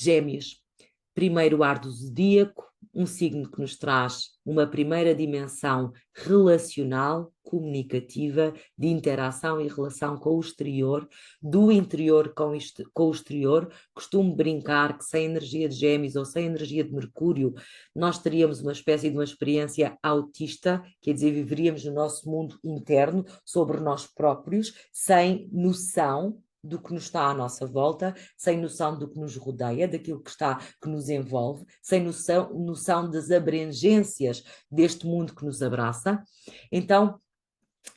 Gêmeos, primeiro ar do zodíaco, um signo que nos traz uma primeira dimensão relacional, comunicativa, de interação e relação com o exterior, do interior com o exterior. Costumo brincar que sem energia de Gêmeos ou sem energia de Mercúrio, nós teríamos uma espécie de uma experiência autista, quer dizer, viveríamos no nosso mundo interno, sobre nós próprios, sem noção do que nos está à nossa volta, sem noção do que nos rodeia, daquilo que nos envolve, sem noção das abrangências deste mundo que nos abraça. Então,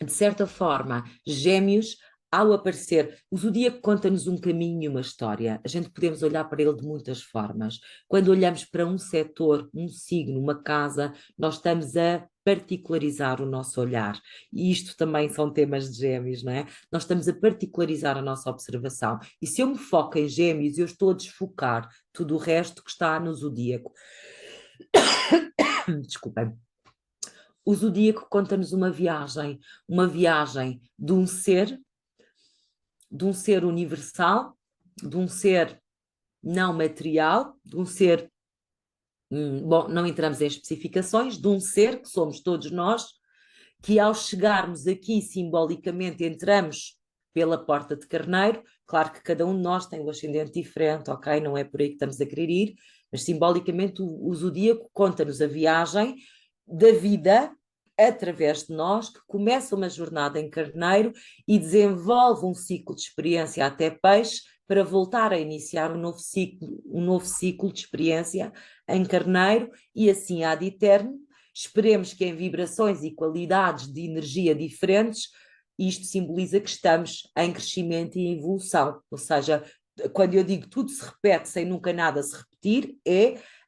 de certa forma, Gêmeos, ao aparecer, o zodíaco conta-nos um caminho e uma história. A gente podemos olhar para ele de muitas formas. Quando olhamos para um setor, um signo, uma casa, nós estamos a particularizar o nosso olhar. E isto também são temas de Gêmeos, não é? Nós estamos a particularizar a nossa observação. E se eu me foco em Gêmeos, eu estou a desfocar tudo o resto que está no zodíaco. Desculpem. O zodíaco conta-nos uma viagem de um ser universal, de um ser não material, de um ser, bom, não entramos em especificações, de um ser que somos todos nós, que ao chegarmos aqui simbolicamente entramos pela porta de Carneiro. Claro que cada um de nós tem um ascendente diferente, ok? Não é por aí que estamos a querer ir, mas simbolicamente o zodíaco conta-nos a viagem da vida através de nós, que começa uma jornada em Carneiro e desenvolve um ciclo de experiência até Peixe, para voltar a iniciar um novo ciclo de experiência em Carneiro, e assim há de eterno. Esperemos que em vibrações e qualidades de energia diferentes, isto simboliza que estamos em crescimento e em evolução. Ou seja, quando eu digo tudo se repete sem nunca nada se repetir,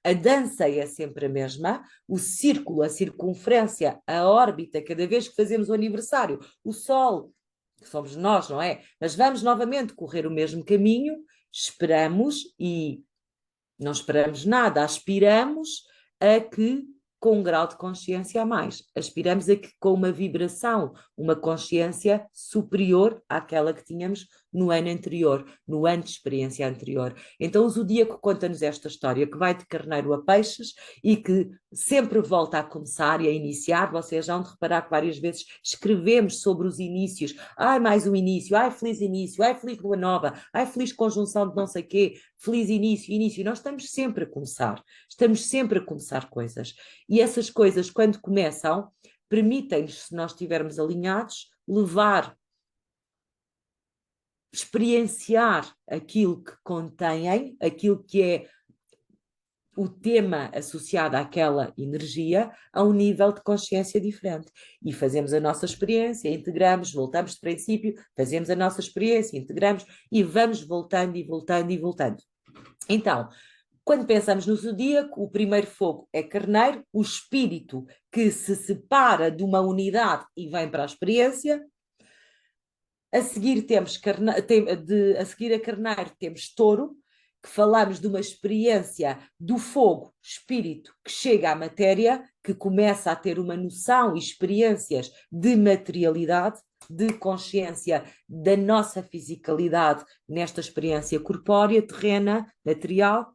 a dança é sempre a mesma, o círculo, a circunferência, a órbita, cada vez que fazemos o aniversário, o Sol, que somos nós, não é? Mas vamos novamente correr o mesmo caminho, esperamos e não esperamos nada, aspiramos a que com um grau de consciência a mais, aspiramos a que com uma vibração, uma consciência superior àquela que tínhamos no ano anterior, no ano de experiência anterior. Então o zodíaco conta-nos esta história que vai de Carneiro a Peixes e que sempre volta a começar e a iniciar. Vocês já vão de reparar que várias vezes escrevemos sobre os inícios. Ai, mais um início, ai, feliz lua nova, ai, feliz conjunção de não sei quê, feliz início. Nós estamos sempre a começar coisas. E essas coisas, quando começam, permitem-nos, se nós estivermos alinhados, experienciar aquilo que contêm, aquilo que é o tema associado àquela energia, a um nível de consciência diferente. E fazemos a nossa experiência, integramos, voltamos de princípio, fazemos a nossa experiência, integramos e vamos voltando e voltando e voltando. Então, quando pensamos no zodíaco, o primeiro fogo é Carneiro, o espírito que se separa de uma unidade e vem para a experiência. A seguir a seguir a Carneiro temos Touro, que falamos de uma experiência do fogo, espírito, que chega à matéria, que começa a ter uma noção e experiências de materialidade, de consciência da nossa fisicalidade nesta experiência corpórea, terrena, material.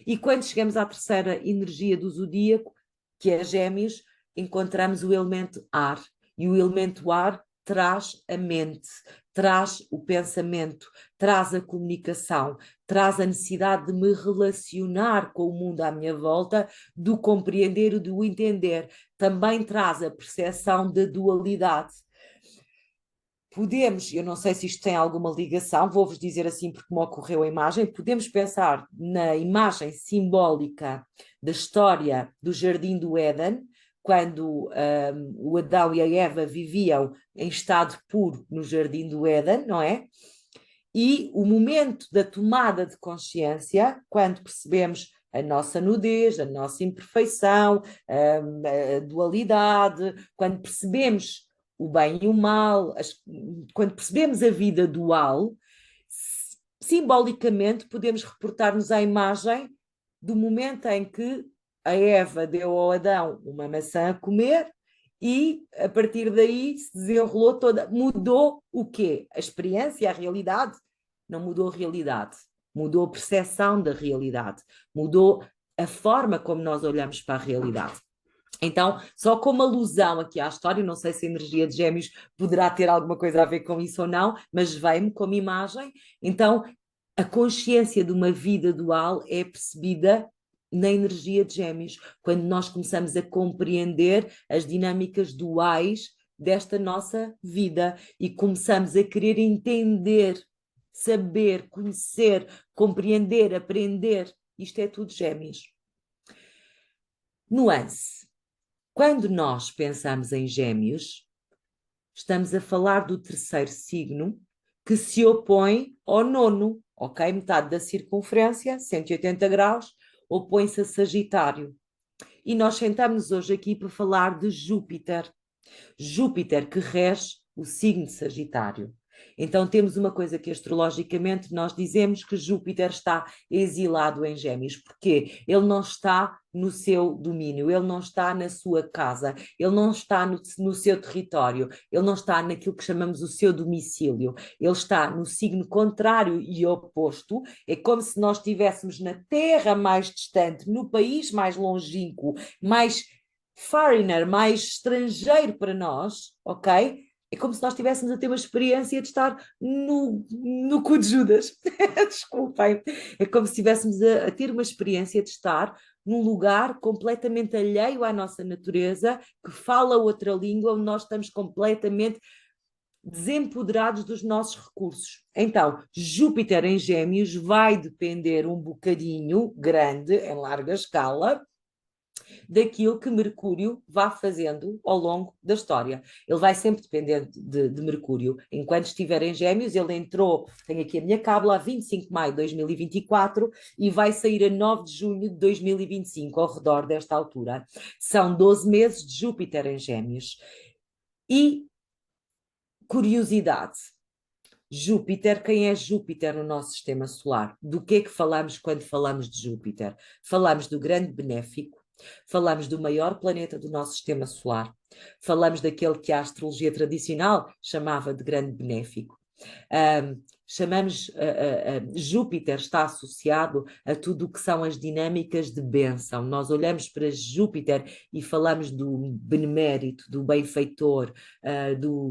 E quando chegamos à terceira energia do zodíaco, que é Gêmeos, encontramos o elemento ar. E o elemento ar traz a mente, traz o pensamento, traz a comunicação, traz a necessidade de me relacionar com o mundo à minha volta, do compreender e do entender. Também traz a percepção da dualidade. Podemos, eu não sei se isto tem alguma ligação, vou-vos dizer assim porque me ocorreu a imagem, podemos pensar na imagem simbólica da história do Jardim do Éden, quando o Adão e a Eva viviam em estado puro no Jardim do Éden, não é? E o momento da tomada de consciência, quando percebemos a nossa nudez, a nossa imperfeição, a dualidade, quando percebemos o bem e o mal, quando percebemos a vida dual, simbolicamente podemos reportar-nos à imagem do momento em que a Eva deu ao Adão uma maçã a comer e a partir daí se desenrolou toda, mudou o quê? A experiência, a realidade? Não mudou a realidade. mudou a percepção da realidade, mudou a forma como nós olhamos para a realidade. Então, só como alusão aqui à história, não sei se a energia de Gêmeos poderá ter alguma coisa a ver com isso ou não, mas veio-me como imagem. Então, a consciência de uma vida dual é percebida na energia de Gêmeos, quando nós começamos a compreender as dinâmicas duais desta nossa vida e começamos a querer entender, saber, conhecer, compreender, aprender. Isto é tudo Gêmeos. Nuance. Quando nós pensamos em Gêmeos, estamos a falar do terceiro signo que se opõe ao nono, ok? Metade da circunferência, 180 graus, opõe-se a Sagitário. E nós sentamos hoje aqui para falar de Júpiter. Júpiter que rege o signo de Sagitário. Então temos uma coisa que astrologicamente nós dizemos que Júpiter está exilado em Gêmeos, porque ele não está no seu domínio, ele não está na sua casa, ele não está no seu território, ele não está naquilo que chamamos o seu domicílio, ele está no signo contrário e oposto, é como se nós estivéssemos na terra mais distante, no país mais longínquo, mais foreigner, mais estrangeiro para nós, ok? É como se nós estivéssemos a ter uma experiência de estar no cu de Judas. Desculpem. É como se estivéssemos a ter uma experiência de estar num lugar completamente alheio à nossa natureza, que fala outra língua, onde nós estamos completamente desempoderados dos nossos recursos. Então, Júpiter em Gêmeos vai depender um bocadinho grande, em larga escala, daquilo que Mercúrio vá fazendo ao longo da história. Ele vai sempre depender de Mercúrio. Enquanto estiver em Gêmeos, ele entrou, tenho aqui a minha cábula, a 25 de maio de 2024 e vai sair a 9 de junho de 2025, ao redor desta altura. São 12 meses de Júpiter em Gêmeos. E, curiosidade, Júpiter, quem é Júpiter no nosso sistema solar? Do que é que falamos quando falamos de Júpiter? Falamos do grande benéfico, falamos do maior planeta do nosso sistema solar, falamos daquele que a astrologia tradicional chamava de grande benéfico. Júpiter está associado a tudo o que são as dinâmicas de bênção. Nós olhamos para Júpiter e falamos do benemérito, do benfeitor,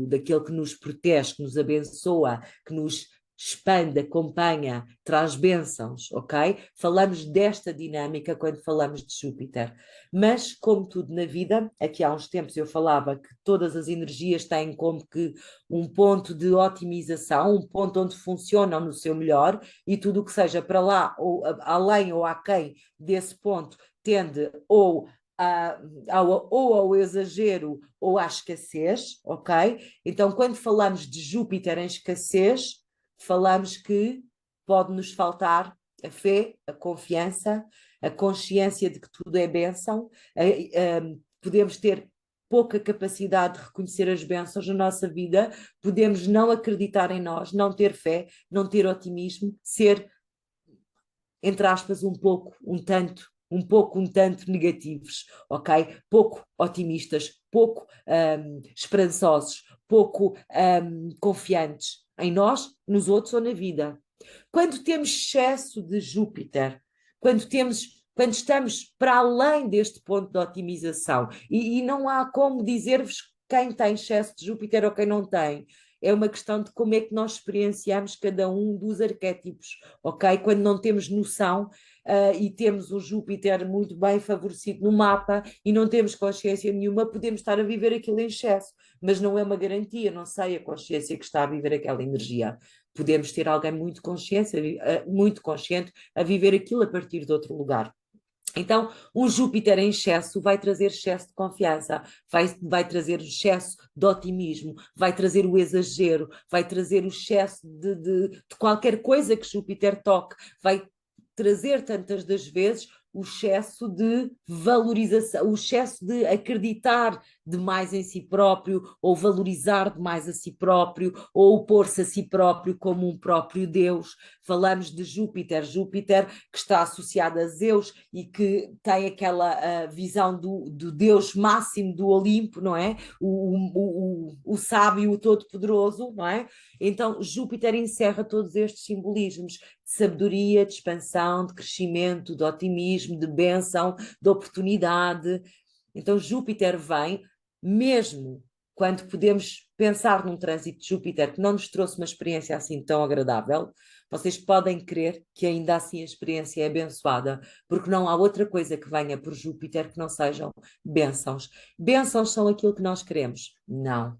daquele que nos protege, que nos abençoa, que nos expande, acompanha, traz bênçãos, ok? Falamos desta dinâmica quando falamos de Júpiter. Mas, como tudo na vida, aqui há uns tempos eu falava que todas as energias têm como que um ponto de otimização, um ponto onde funcionam no seu melhor, e tudo o que seja para lá, ou além ou aquém desse ponto, tende ou ao exagero ou à escassez, ok? Então, quando falamos de Júpiter em escassez, falamos que pode nos faltar a fé, a confiança, a consciência de que tudo é bênção, podemos ter pouca capacidade de reconhecer as bênçãos na nossa vida, podemos não acreditar em nós, não ter fé, não ter otimismo, ser, entre aspas, um tanto negativos, ok? Pouco otimistas, pouco esperançosos, pouco confiantes em nós, nos outros ou na vida. Quando temos excesso de Júpiter, quando estamos para além deste ponto de otimização, e não há como dizer-vos quem tem excesso de Júpiter ou quem não tem. É uma questão de como é que nós experienciamos cada um dos arquétipos, ok? Quando não temos noção e temos o Júpiter muito bem favorecido no mapa e não temos consciência nenhuma, podemos estar a viver aquilo em excesso, mas não é uma garantia, não sei a consciência que está a viver aquela energia. Podemos ter alguém muito consciente a viver aquilo a partir de outro lugar. Então, um Júpiter em excesso vai trazer excesso de confiança, vai trazer excesso de otimismo, vai trazer o exagero, vai trazer o excesso de qualquer coisa que Júpiter toque, vai trazer tantas das vezes o excesso de valorização, o excesso de acreditar demais em si próprio, ou valorizar demais a si próprio, ou pôr-se a si próprio como um próprio Deus. Falamos de Júpiter, que está associado a Zeus e que tem aquela visão do Deus máximo do Olimpo, não é? O sábio, o todo-poderoso, não é? Então, Júpiter encerra todos estes simbolismos. sabedoria, de expansão, de crescimento, de otimismo, de bênção, de oportunidade. Então Júpiter vem, mesmo quando podemos pensar num trânsito de Júpiter que não nos trouxe uma experiência assim tão agradável, vocês podem crer que ainda assim a experiência é abençoada, porque não há outra coisa que venha por Júpiter que não sejam bênçãos. Bênçãos são aquilo que nós queremos? Não.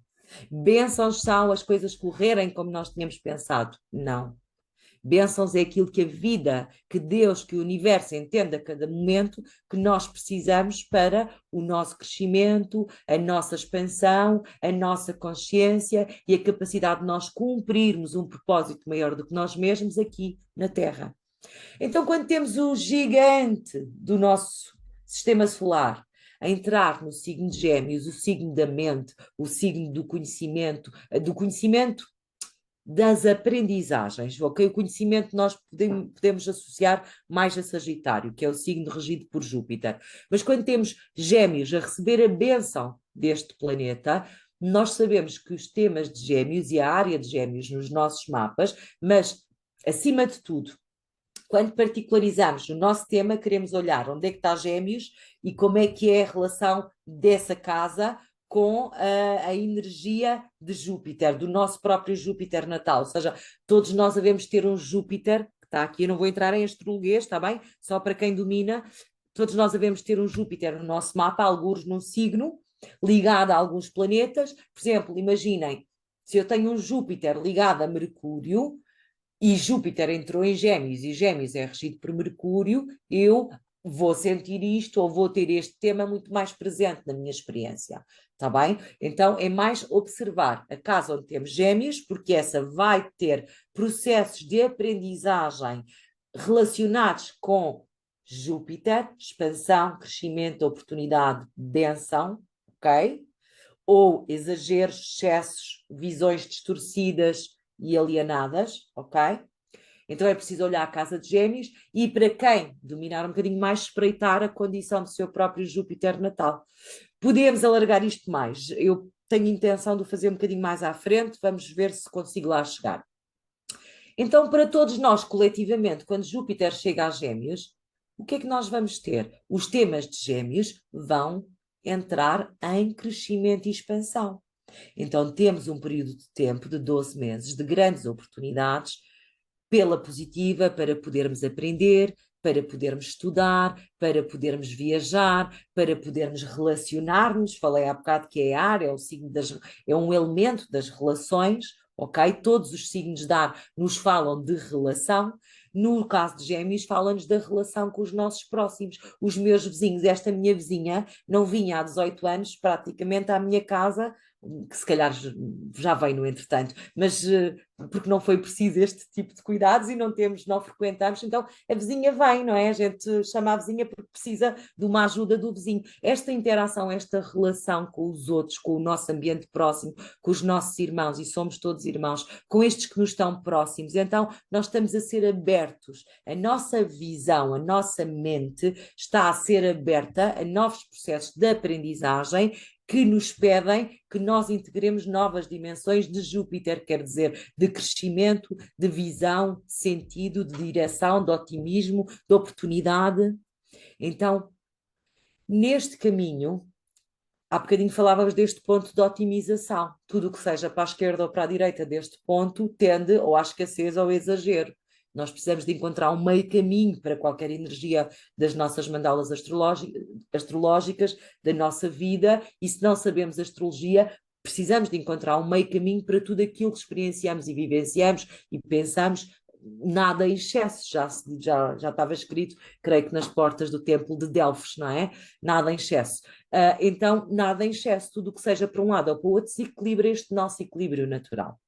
Bênçãos são as coisas correrem como nós tínhamos pensado? Não. Bênçãos é aquilo que a vida, que Deus, que o universo entende a cada momento que nós precisamos para o nosso crescimento, a nossa expansão, a nossa consciência e a capacidade de nós cumprirmos um propósito maior do que nós mesmos aqui na Terra. Então, quando temos o gigante do nosso sistema solar a entrar no signo de Gêmeos, o signo da mente, o signo do conhecimento das aprendizagens, ok? O conhecimento nós podemos associar mais a Sagitário, que é o signo regido por Júpiter. Mas quando temos Gêmeos a receber a bênção deste planeta, nós sabemos que os temas de Gêmeos e a área de Gêmeos nos nossos mapas, mas acima de tudo, quando particularizamos o nosso tema, queremos olhar onde é que está Gêmeos e como é que é a relação dessa casa com a energia de Júpiter, do nosso próprio Júpiter natal. Ou seja, todos nós devemos ter um Júpiter, que está aqui, eu não vou entrar em astrologia, está bem? Só para quem domina, todos nós devemos ter um Júpiter no nosso mapa, alguns num signo, ligado a alguns planetas. Por exemplo, imaginem, se eu tenho um Júpiter ligado a Mercúrio, e Júpiter entrou em Gêmeos, e Gêmeos é regido por Mercúrio, eu vou sentir isto ou vou ter este tema muito mais presente na minha experiência, está bem? Então é mais observar a casa onde temos Gêmeos, porque essa vai ter processos de aprendizagem relacionados com Júpiter, expansão, crescimento, oportunidade, benção, ok? Ou exageros, excessos, visões distorcidas e alienadas, ok? Então é preciso olhar a casa de Gêmeos e, para quem dominar um bocadinho mais, espreitar a condição do seu próprio Júpiter natal. Podemos alargar isto mais. Eu tenho intenção de o fazer um bocadinho mais à frente, vamos ver se consigo lá chegar. Então, para todos nós, coletivamente, quando Júpiter chega a Gêmeos, o que é que nós vamos ter? Os temas de Gêmeos vão entrar em crescimento e expansão. Então, temos um período de tempo de 12 meses de grandes oportunidades pela positiva para podermos aprender, para podermos estudar, para podermos viajar, para podermos relacionar-nos. Falei há bocado que é ar, é, o signo é um elemento das relações, ok? Todos os signos de ar nos falam de relação. No caso de Gêmeos, fala-nos da relação com os nossos próximos. Os meus vizinhos, esta minha vizinha não vinha há 18 anos praticamente à minha casa, que se calhar já veio no entretanto, mas porque não foi preciso este tipo de cuidados e não frequentamos, então a vizinha vem, não é? A gente chama a vizinha porque precisa de uma ajuda do vizinho. Esta interação, esta relação com os outros, com o nosso ambiente próximo, com os nossos irmãos, e somos todos irmãos, com estes que nos estão próximos, então nós estamos a ser abertos, a nossa visão, a nossa mente está a ser aberta a novos processos de aprendizagem que nos pedem que nós integremos novas dimensões de Júpiter, quer dizer, de crescimento, de visão, de sentido, de direção, de otimismo, de oportunidade. Então, neste caminho, há bocadinho falávamos deste ponto de otimização. Tudo o que seja para a esquerda ou para a direita deste ponto tende ou à escassez ou ao exagero. Nós precisamos de encontrar um meio caminho para qualquer energia das nossas mandalas astrológicas, da nossa vida, e se não sabemos astrologia, precisamos de encontrar um meio caminho para tudo aquilo que experienciamos e vivenciamos e pensamos, nada em excesso, já estava escrito, creio que nas portas do templo de Delfos, não é? Nada em excesso. Então, nada em excesso, tudo o que seja para um lado ou para o outro, se equilibra este nosso equilíbrio natural.